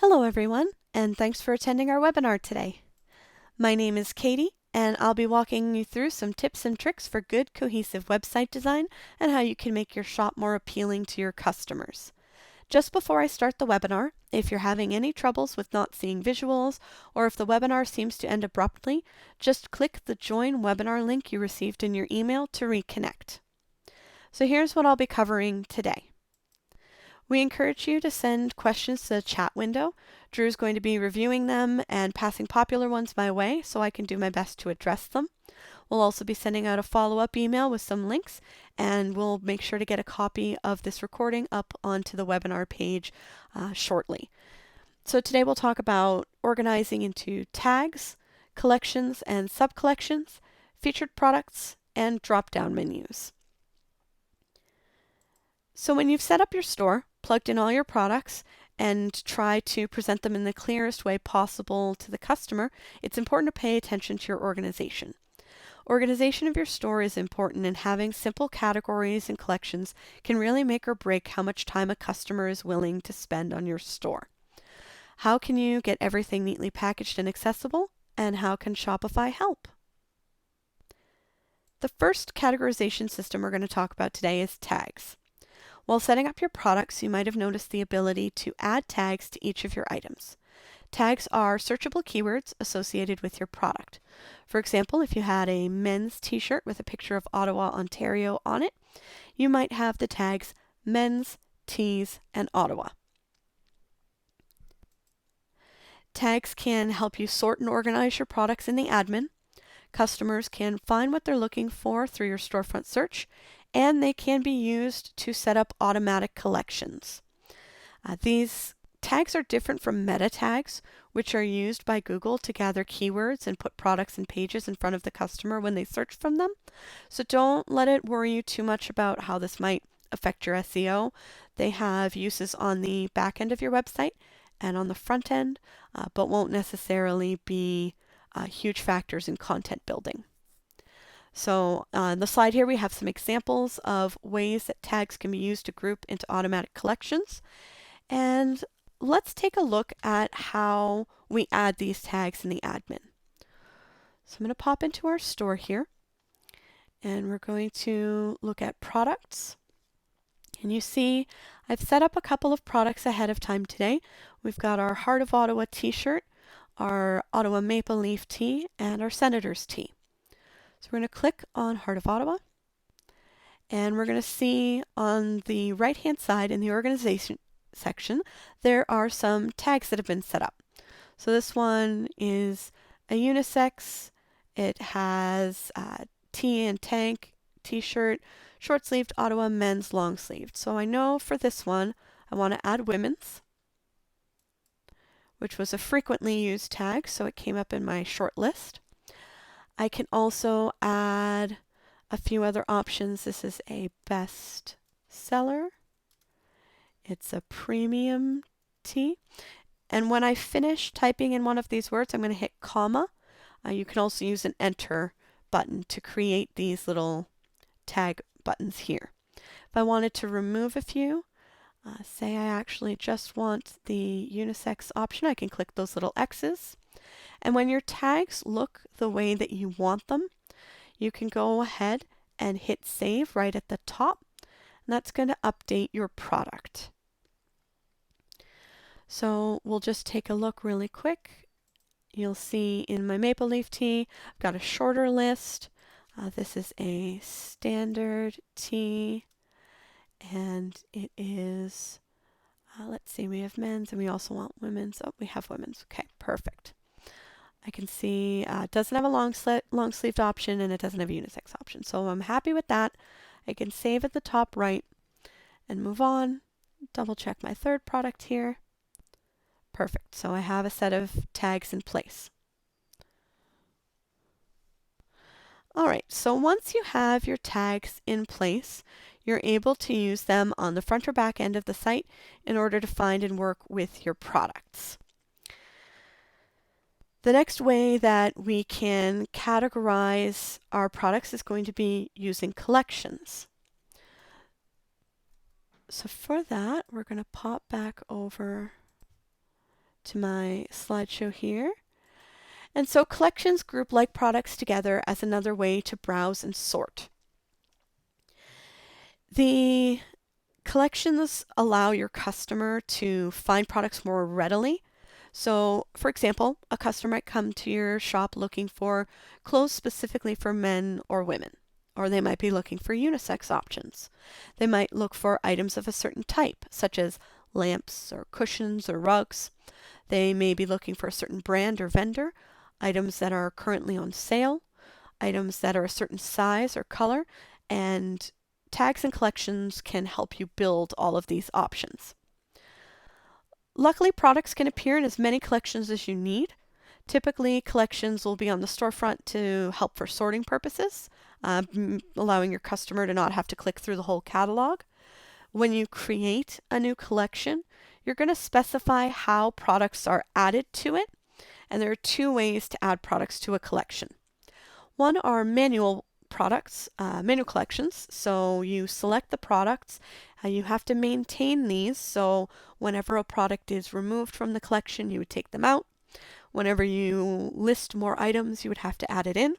Hello everyone, and thanks for attending our webinar today. My name is Katie, and I'll be walking you through some tips and tricks for good cohesive website design and how you can make your shop more appealing to your customers. Just before I start the webinar, if you're having any troubles with not seeing visuals, or if the webinar seems to end abruptly, just click the Join Webinar link you received in your email to reconnect. So here's what I'll be covering today. We encourage you to send questions to the chat window. Drew's going to be reviewing them and passing popular ones my way so I can do my best to address them. We'll also be sending out a follow-up email with some links, and we'll make sure to get a copy of this recording up onto the webinar page shortly. So today we'll talk about organizing into tags, collections and sub-collections, featured products, and drop-down menus. So when you've set up your store, plugged in all your products, and try to present them in the clearest way possible to the customer, it's important to pay attention to your organization. Organization of your store is important, and having simple categories and collections can really make or break how much time a customer is willing to spend on your store. How can you get everything neatly packaged and accessible? And how can Shopify help? The first categorization system we're going to talk about today is tags. While setting up your products, you might have noticed the ability to add tags to each of your items. Tags are searchable keywords associated with your product. For example, if you had a men's t-shirt with a picture of Ottawa, Ontario on it, you might have the tags men's, tees, and Ottawa. Tags can help you sort and organize your products in the admin. Customers can find what they're looking for through your storefront search, and they can be used to set up automatic collections. These tags are different from meta tags, which are used by Google to gather keywords and put products and pages in front of the customer when they search from them. So don't let it worry you too much about how this might affect your SEO. They have uses on the back end of your website and on the front end, but won't necessarily be huge factors in content building. So on the slide here we have some examples of ways that tags can be used to group into automatic collections. And let's take a look at how we add these tags in the admin. So I'm going to pop into our store here, and we're going to look at products. And you see I've set up a couple of products ahead of time today. We've got our Heart of Ottawa t-shirt, our Ottawa Maple Leaf tee, and our Senator's tee. So we're going to click on Heart of Ottawa, and we're going to see on the right-hand side in the organization section, there are some tags that have been set up. So this one is a unisex. It has tee and tank t-shirt, short-sleeved Ottawa men's long-sleeved. So I know for this one, I want to add women's, which was a frequently used tag, so it came up in my short list. I can also add a few other options. This is a best seller. It's a premium tee. And when I finish typing in one of these words, I'm going to hit comma. You can also use an enter button to create these little tag buttons here. If I wanted to remove a few, say I actually just want the unisex option, I can click those little X's. And when your tags look the way that you want them, you can go ahead and hit save right at the top, and that's going to update your product. So we'll just take a look really quick. You'll see in my Maple Leaf tee, I've got a shorter list. This is a standard tee, and it is, let's see, we have men's and we also want women's. Oh, we have women's. Okay, perfect. I can see it doesn't have a long sleeved option, and it doesn't have a unisex option. So I'm happy with that. I can save at the top right and move on. Double check my third product here. Perfect. So I have a set of tags in place. All right, so once you have your tags in place, you're able to use them on the front or back end of the site in order to find and work with your products. The next way that we can categorize our products is going to be using collections. So for that, we're going to pop back over to my slideshow here. And so collections group like products together as another way to browse and sort. The collections allow your customer to find products more readily. So, for example, a customer might come to your shop looking for clothes specifically for men or women, or they might be looking for unisex options. They might look for items of a certain type, such as lamps or cushions or rugs. They may be looking for a certain brand or vendor, items that are currently on sale, items that are a certain size or color, and tags and collections can help you build all of these options. Luckily, products can appear in as many collections as you need. Typically, collections will be on the storefront to help for sorting purposes, allowing your customer to not have to click through the whole catalog. When you create a new collection, you're going to specify how products are added to it, and there are two ways to add products to a collection. One are manual collections. So you select the products. You have to maintain these. So whenever a product is removed from the collection, you would take them out. Whenever you list more items, you would have to add it in.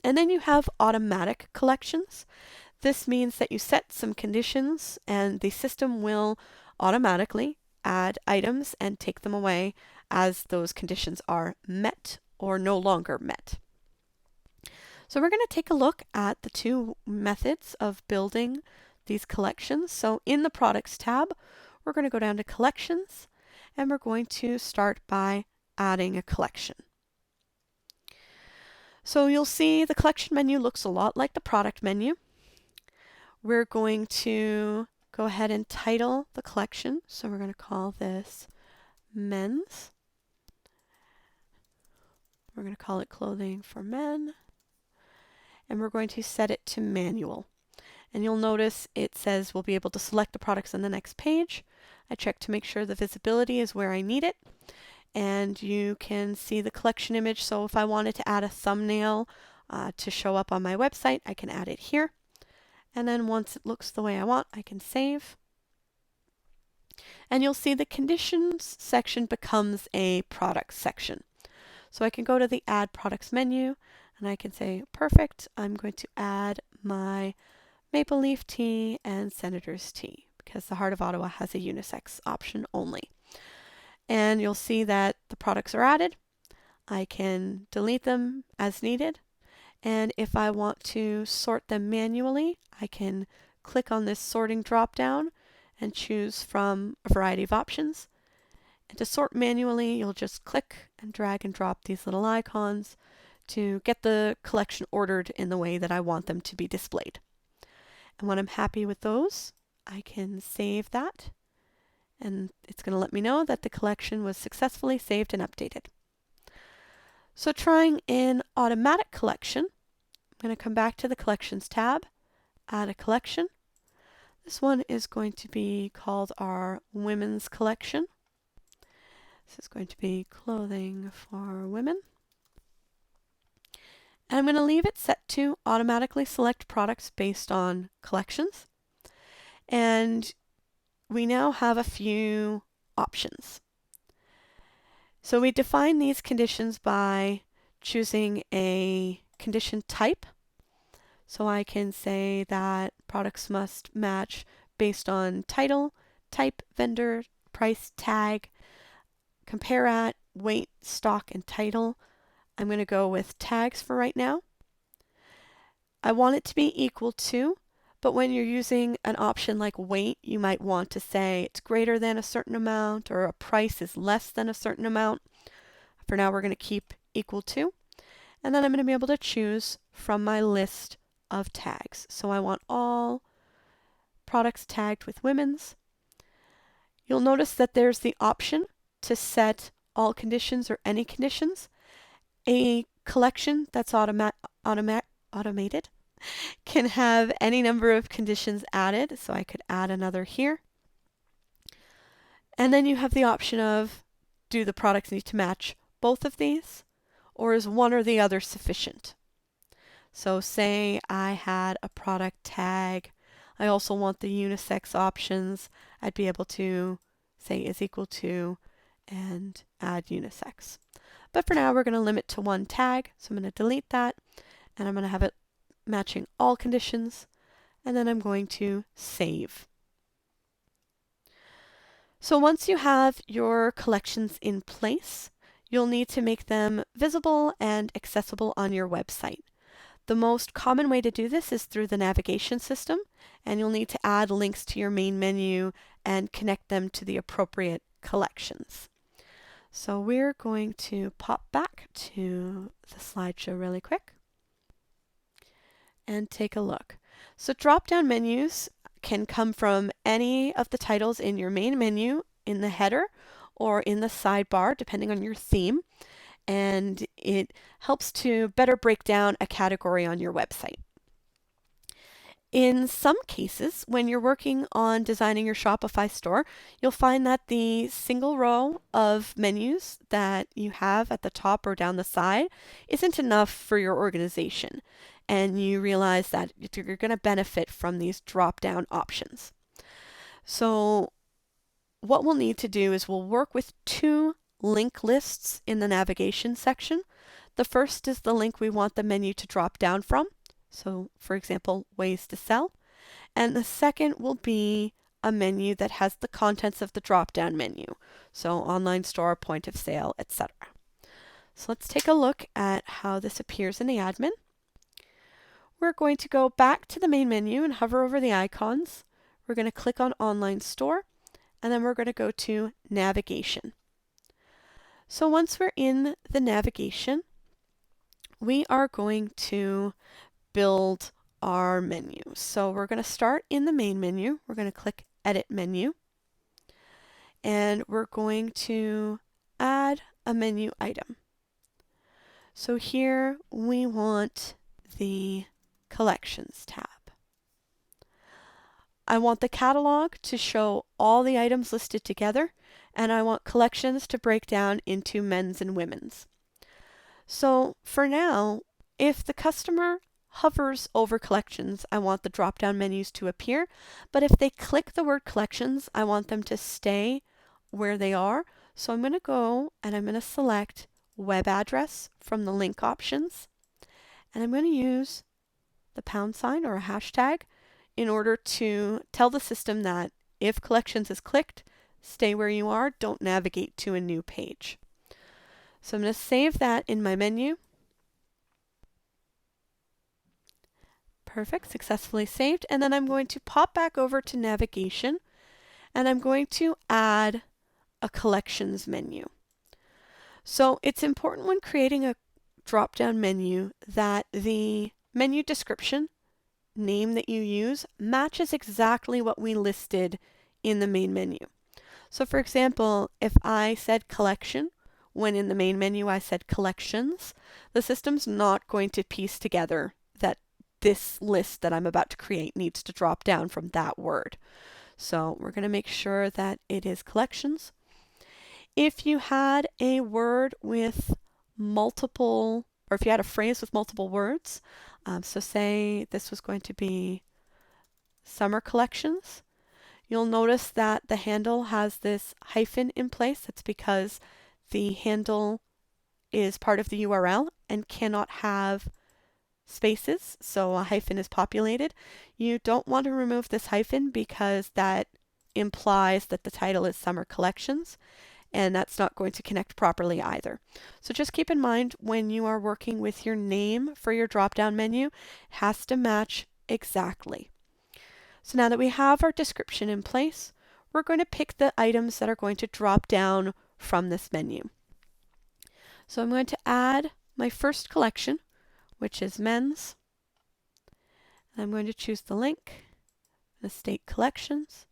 And then you have automatic collections. This means that you set some conditions and the system will automatically add items and take them away as those conditions are met or no longer met. So we're going to take a look at the two methods of building these collections. So in the Products tab, we're going to go down to Collections, and we're going to start by adding a collection. So you'll see the collection menu looks a lot like the product menu. We're going to go ahead and title the collection. So we're going to call this Men's. We're going to call it Clothing for Men. And we're going to set it to manual. And you'll notice it says we'll be able to select the products on the next page. I check to make sure the visibility is where I need it. And you can see the collection image. So if I wanted to add a thumbnail to show up on my website, I can add it here. And then once it looks the way I want, I can save. And you'll see the conditions section becomes a products section. So I can go to the Add Products menu, and I can say, perfect, I'm going to add my Maple Leaf Tea and Senator's Tea because the Heart of Ottawa has a unisex option only. And you'll see that the products are added. I can delete them as needed. And if I want to sort them manually, I can click on this sorting drop-down and choose from a variety of options. And to sort manually, you'll just click and drag and drop these little icons to get the collection ordered in the way that I want them to be displayed. And when I'm happy with those, I can save that. And it's going to let me know that the collection was successfully saved and updated. So trying in automatic collection, I'm going to come back to the Collections tab, add a collection. This one is going to be called our Women's Collection. This is going to be Clothing for Women. And I'm going to leave it set to automatically select products based on collections. And we now have a few options. So we define these conditions by choosing a condition type. So I can say that products must match based on title, type, vendor, price, tag, compare at, weight, stock, and title. I'm going to go with tags for right now. I want it to be equal to, but when you're using an option like weight, you might want to say it's greater than a certain amount or a price is less than a certain amount. For now, we're going to keep equal to. And then I'm going to be able to choose from my list of tags. So I want all products tagged with women's. You'll notice that there's the option to set all conditions or any conditions. A collection that's automated can have any number of conditions added. So I could add another here. And then you have the option of, do the products need to match both of these, or is one or the other sufficient? So say I had a product tag. I also want the unisex options. I'd be able to say is equal to and add unisex. But for now, we're going to limit to one tag. So I'm going to delete that, and I'm going to have it matching all conditions, and then I'm going to save. So once you have your collections in place, you'll need to make them visible and accessible on your website. The most common way to do this is through the navigation system, and you'll need to add links to your main menu and connect them to the appropriate collections. So we're going to pop back to the slideshow really quick and take a look. So drop-down menus can come from any of the titles in your main menu, in the header, or in the sidebar, depending on your theme. And it helps to better break down a category on your website. In some cases, when you're working on designing your Shopify store, you'll find that the single row of menus that you have at the top or down the side isn't enough for your organization. And you realize that you're going to benefit from these drop-down options. So what we'll need to do is we'll work with two link lists in the navigation section. The first is the link we want the menu to drop down from. So for example, ways to sell. And the second will be a menu that has the contents of the drop-down menu. So online store, point of sale, etc. So let's take a look at how this appears in the admin. We're going to go back to the main menu and hover over the icons. We're going to click on online store, and then we're going to go to navigation. So once we're in the navigation, we are going to build our menu. So we're going to start in the main menu. We're going to click Edit Menu, and we're going to add a menu item. So here we want the Collections tab. I want the catalog to show all the items listed together, and I want collections to break down into men's and women's. So for now, if the customer hovers over collections, I want the drop-down menus to appear, but if they click the word collections, I want them to stay where they are. So I'm going to go and I'm going to select web address from the link options, and I'm going to use the # or a hashtag in order to tell the system that if collections is clicked, stay where you are, don't navigate to a new page. So I'm going to save that in my menu. Perfect, successfully saved. And then I'm going to pop back over to navigation, and I'm going to add a collections menu. So it's important when creating a drop-down menu that the menu description name that you use matches exactly what we listed in the main menu. So for example, if I said collection, when in the main menu I said collections, the system's not going to piece together that this list that I'm about to create needs to drop down from that word. So we're going to make sure that it is collections. If you had a word with multiple, or if you had a phrase with multiple words, so say this was going to be summer collections, you'll notice that the handle has this hyphen in place. That's because the handle is part of the URL and cannot have spaces, so a hyphen is populated. You don't want to remove this hyphen because that implies that the title is Summer Collections, and that's not going to connect properly either. So just keep in mind when you are working with your name for your drop-down menu, it has to match exactly. So now that we have our description in place, we're going to pick the items that are going to drop down from this menu. So I'm going to add my first collection, which is men's. And I'm going to choose the link, the state collections.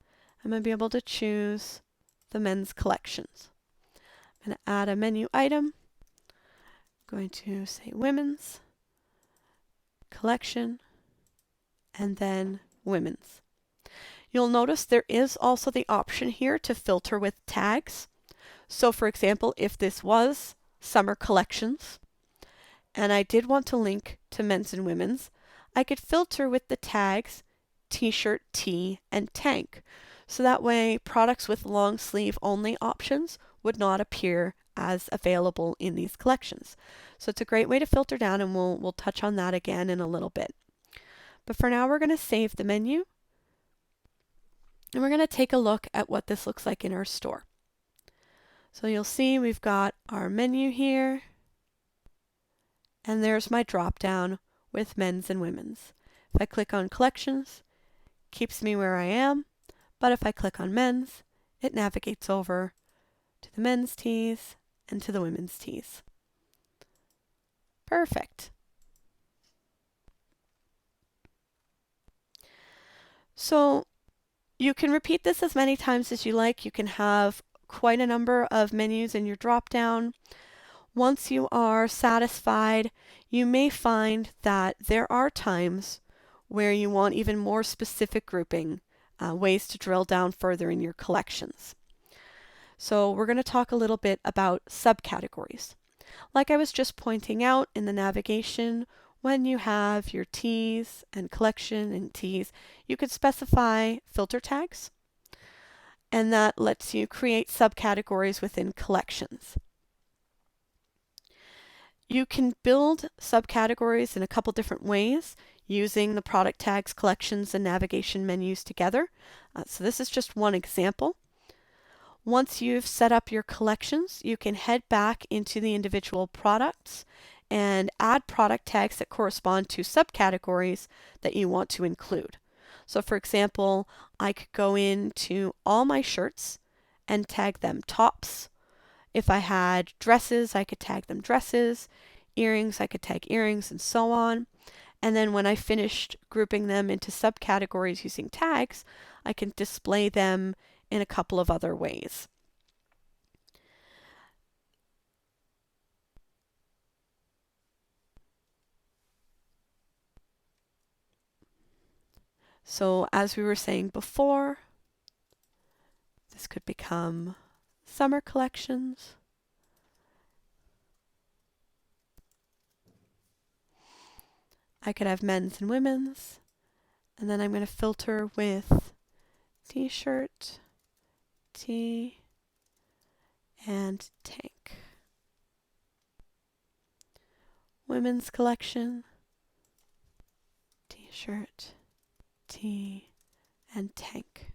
I'm going to be able to choose the men's collections. I'm going to add a menu item. I'm going to say women's, collection, and then women's. You'll notice there is also the option here to filter with tags. So for example, if this was summer collections, and I did want to link to men's and women's, I could filter with the tags t-shirt, tee, and tank. So that way products with long sleeve only options would not appear as available in these collections. So it's a great way to filter down, and we'll touch on that again in a little bit. But for now, we're going to save the menu, and we're going to take a look at what this looks like in our store. So you'll see we've got our menu here, and there's my drop down with men's and women's. If I click on collections, it keeps me where I am, but if I click on men's, it navigates over to the men's tees and to the women's tees. Perfect. So you can repeat this as many times as you like. You can have quite a number of menus in your drop down. Once you are satisfied, you may find that there are times where you want even more specific grouping, ways to drill down further in your collections. So we're going to talk a little bit about subcategories. Like I was just pointing out in the navigation, when you have your tees and collection and tees, you could specify filter tags, and that lets you create subcategories within collections. You can build subcategories in a couple different ways using the product tags, collections, and navigation menus together. So this is just one example. Once you've set up your collections, you can head back into the individual products and add product tags that correspond to subcategories that you want to include. So for example, I could go into all my shirts and tag them tops. If I had dresses, I could tag them dresses. Earrings, I could tag earrings, and so on. And then when I finished grouping them into subcategories using tags, I can display them in a couple of other ways. So as we were saying before, this could become summer collections. I could have men's and women's, and then I'm going to filter with t-shirt, tee, and tank. Women's collection, t-shirt, tee, and tank.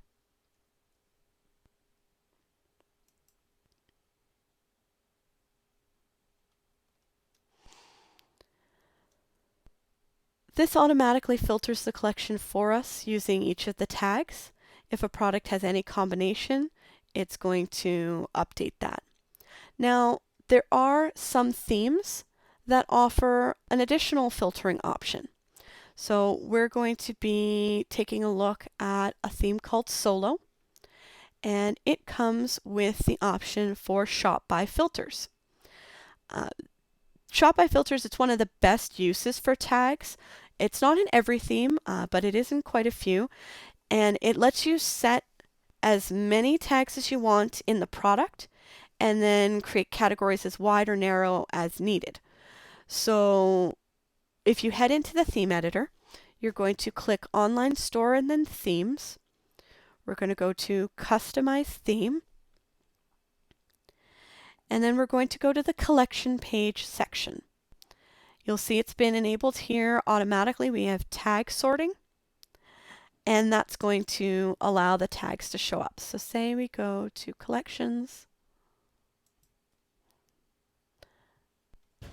This automatically filters the collection for us using each of the tags. If a product has any combination, it's going to update that. Now, there are some themes that offer an additional filtering option. So we're going to be taking a look at a theme called Solo, and it comes with the option for Shop by Filters. Shop by Filters, it's one of the best uses for tags. It's not in every theme, but it is in quite a few, and it lets you set as many tags as you want in the product and then create categories as wide or narrow as needed. So if you head into the theme editor, you're going to click Online Store and then Themes. We're going to go to Customize Theme, and then we're going to go to the Collection Page section. You'll see it's been enabled here automatically. We have tag sorting, and that's going to allow the tags to show up. So say we go to collections.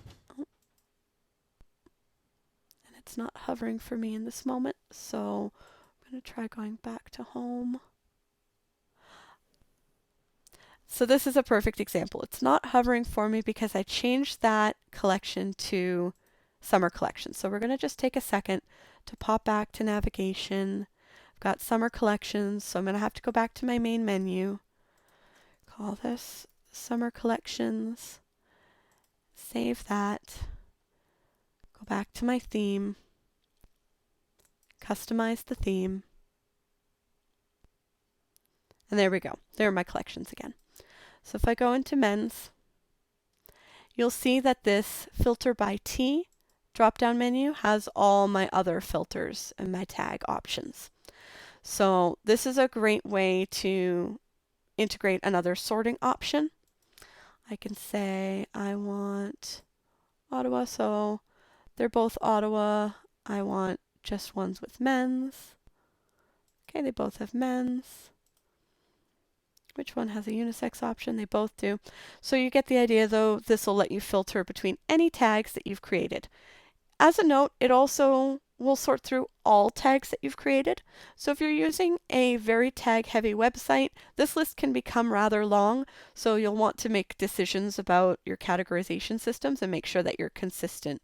And it's not hovering for me in this moment, so I'm going to try going back to home. So this is a perfect example. It's not hovering for me because I changed that collection to summer collection. So we're going to just take a second to pop back to navigation. I've got summer collections, so I'm going to have to go back to my main menu. Call this summer collections. Save that. Go back to my theme. Customize the theme. And there we go. There are my collections again. So if I go into men's, you'll see that this filter by tee drop-down menu has all my other filters and my tag options. So this is a great way to integrate another sorting option. I can say I want Ottawa, so they're both Ottawa. I want just ones with men's. Okay, they both have men's. Which one has a unisex option? They both do. So you get the idea, though. This will let you filter between any tags that you've created. As a note, it also will sort through all tags that you've created. So if you're using a very tag-heavy website, this list can become rather long. So you'll want to make decisions about your categorization systems and make sure that you're consistent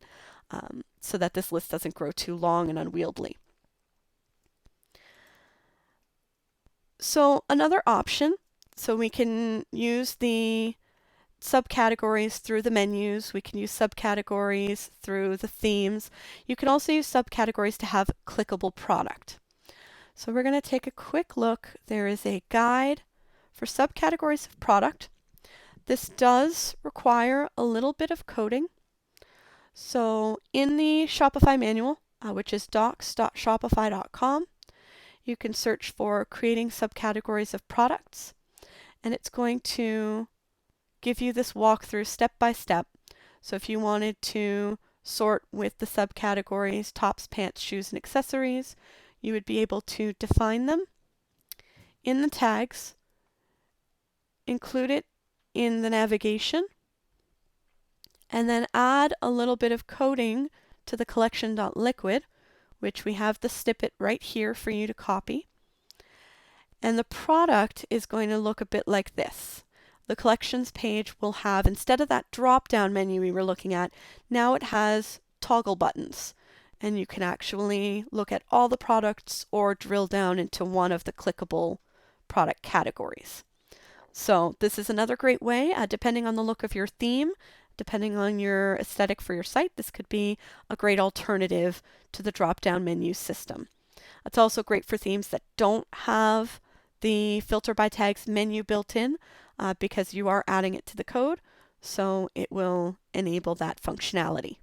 so that this list doesn't grow too long and unwieldy. So another option, so we can use the subcategories through the menus. We can use subcategories through the themes. You can also use subcategories to have clickable product. So we're going to take a quick look. There is a guide for subcategories of product. This does require a little bit of coding. So in the Shopify manual, which is docs.shopify.com, you can search for creating subcategories of products, and it's going to give you this walkthrough step by step. So if you wanted to sort with the subcategories tops, pants, shoes, and accessories, you would be able to define them in the tags, include it in the navigation, and then add a little bit of coding to the collection.liquid, which we have the snippet right here for you to copy. And the product is going to look a bit like this. The collections page will have, instead of that drop-down menu we were looking at, now it has toggle buttons. And you can actually look at all the products or drill down into one of the clickable product categories. So this is another great way, depending on the look of your theme, depending on your aesthetic for your site, this could be a great alternative to the drop-down menu system. It's also great for themes that don't have the filter by tags menu built in because you are adding it to the code, so it will enable that functionality.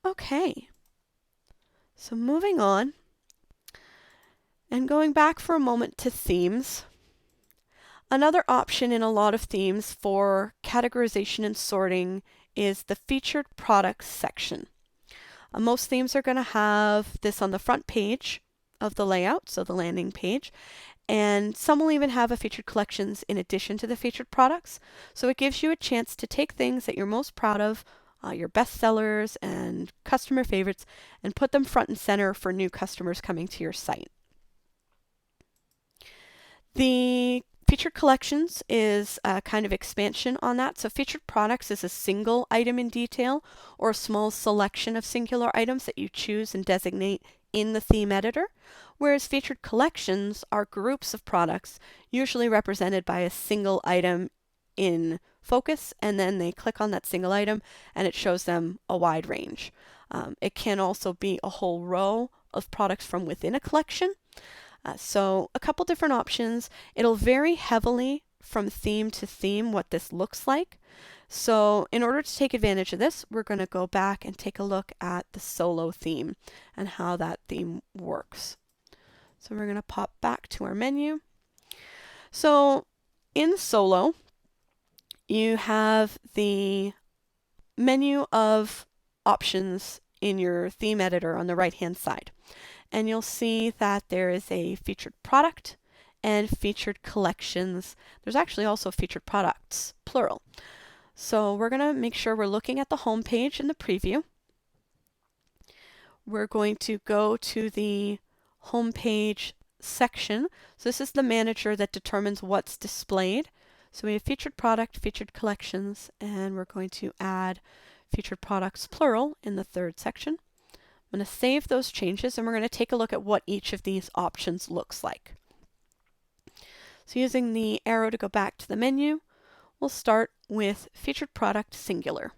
Okay, so moving on and going back for a moment to themes. Another option in a lot of themes for categorization and sorting is the featured products section. Most themes are going to have this on the front page of the layout, so the landing page, and some will even have a featured collections in addition to the featured products. So it gives you a chance to take things that you're most proud of, your best sellers and customer favorites, and put them front and center for new customers coming to your site. The featured collections is a kind of expansion on that. So featured products is a single item in detail or a small selection of singular items that you choose and designate in the theme editor, whereas featured collections are groups of products usually represented by a single item in focus, and then they click on that single item and it shows them a wide range. It can also be a whole row of products from within a collection. So a couple different options. It'll vary heavily from theme to theme what this looks like. So in order to take advantage of this, we're going to go back and take a look at the solo theme and how that theme works. So we're going to pop back to our menu. So in solo, you have the menu of options in your theme editor on the right-hand side. And you'll see that there is a featured product and featured collections. There's actually also featured products, plural. So we're going to make sure we're looking at the home page in the preview. We're going to go to the home page section. So this is the manager that determines what's displayed. So we have featured product, featured collections, and we're going to add featured products, plural, in the third section. I'm going to save those changes and we're going to take a look at what each of these options looks like. So using the arrow to go back to the menu, we'll start with featured product singular.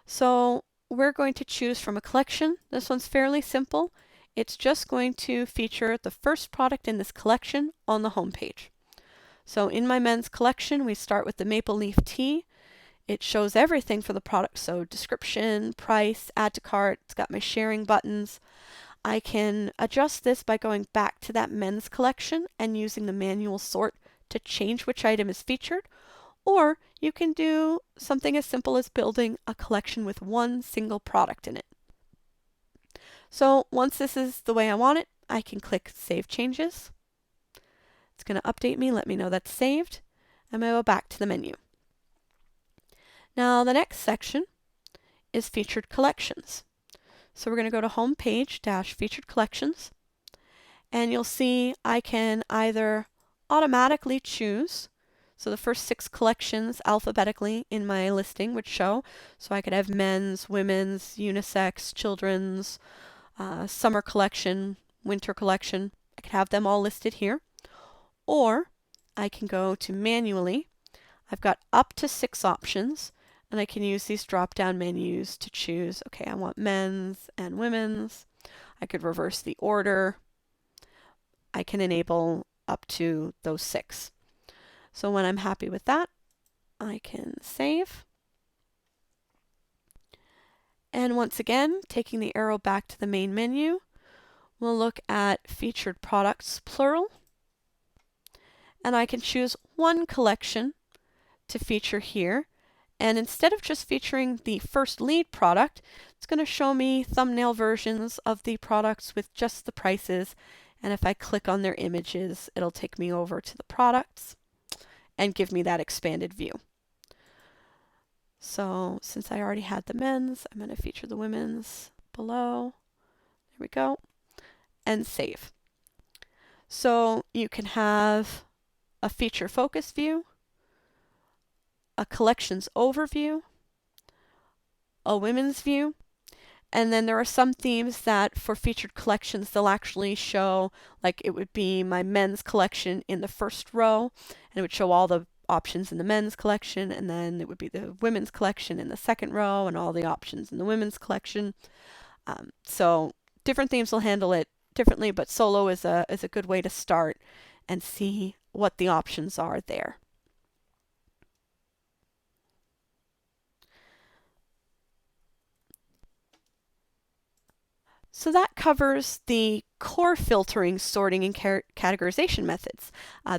So we're going to choose from a collection. This one's fairly simple. It's just going to feature the first product in this collection on the home page. So in my men's collection, we start with the Maple Leaf Tee. It shows everything for the product, so description, price, add to cart, it's got my sharing buttons. I can adjust this by going back to that men's collection and using the manual sort to change which item is featured, or you can do something as simple as building a collection with one single product in it. So once this is the way I want it, I can click Save Changes. It's going to update me, let me know that's saved. I'm going to go back to the menu. Now the next section is Featured Collections. So we're going to go to Home Page - Featured Collections, and you'll see I can either automatically choose, so the first 6 collections alphabetically in my listing would show, so I could have men's, women's, unisex, children's, summer collection, winter collection. I could have them all listed here, or I can go to manually. I've got up to 6 options, and I can use these drop-down menus to choose, okay, I want men's and women's. I could reverse the order. I can enable up to those 6. So when I'm happy with that, I can save. And once again, taking the arrow back to the main menu, we'll look at Featured Products Plural. And I can choose one collection to feature here. And instead of just featuring the first lead product, it's going to show me thumbnail versions of the products with just the prices. And if I click on their images, it'll take me over to the products and give me that expanded view. So since I already had the men's, I'm going to feature the women's below. There we go. And save. So you can have a feature focus view, a collections overview, a women's view, and then there are some themes that for featured collections they'll actually show, like it would be my men's collection in the first row, and it would show all the options in the men's collection, and then it would be the women's collection in the second row and all the options in the women's collection. So different themes will handle it differently, but Solo is a good way to start and see what the options are there. So that covers the core filtering, sorting, and categorization methods.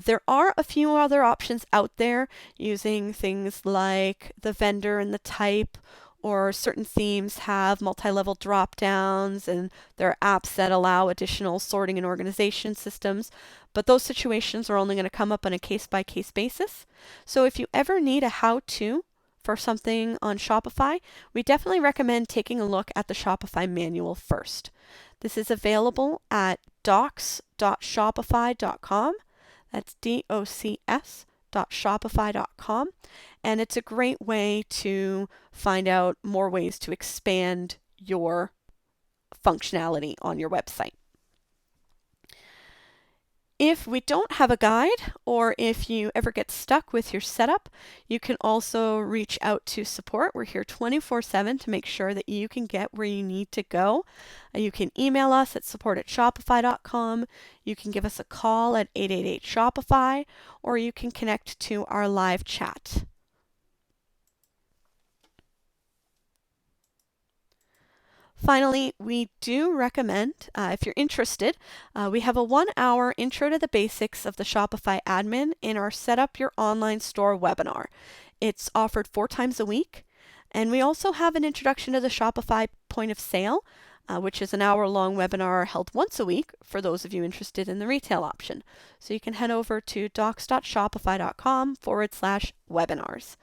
There are a few other options out there using things like the vendor and the type, or certain themes have multi-level drop-downs, and there are apps that allow additional sorting and organization systems, but those situations are only going to come up on a case-by-case basis. So if you ever need a how-to for something on Shopify, we definitely recommend taking a look at the Shopify manual first. This is available at docs.shopify.com. That's docs.shopify.com. And it's a great way to find out more ways to expand your functionality on your website. If we don't have a guide, or if you ever get stuck with your setup, you can also reach out to support. We're here 24/7 to make sure that you can get where you need to go. You can email us at support@shopify.com. You can give us a call at 888-SHOPIFY, or you can connect to our live chat. Finally, we do recommend, if you're interested, we have a 1-hour intro to the basics of the Shopify admin in our Set Up Your Online Store webinar. It's offered 4 times a week. And we also have an introduction to the Shopify point of sale, which is an hour-long webinar held once a week for those of you interested in the retail option. So you can head over to docs.shopify.com/webinars.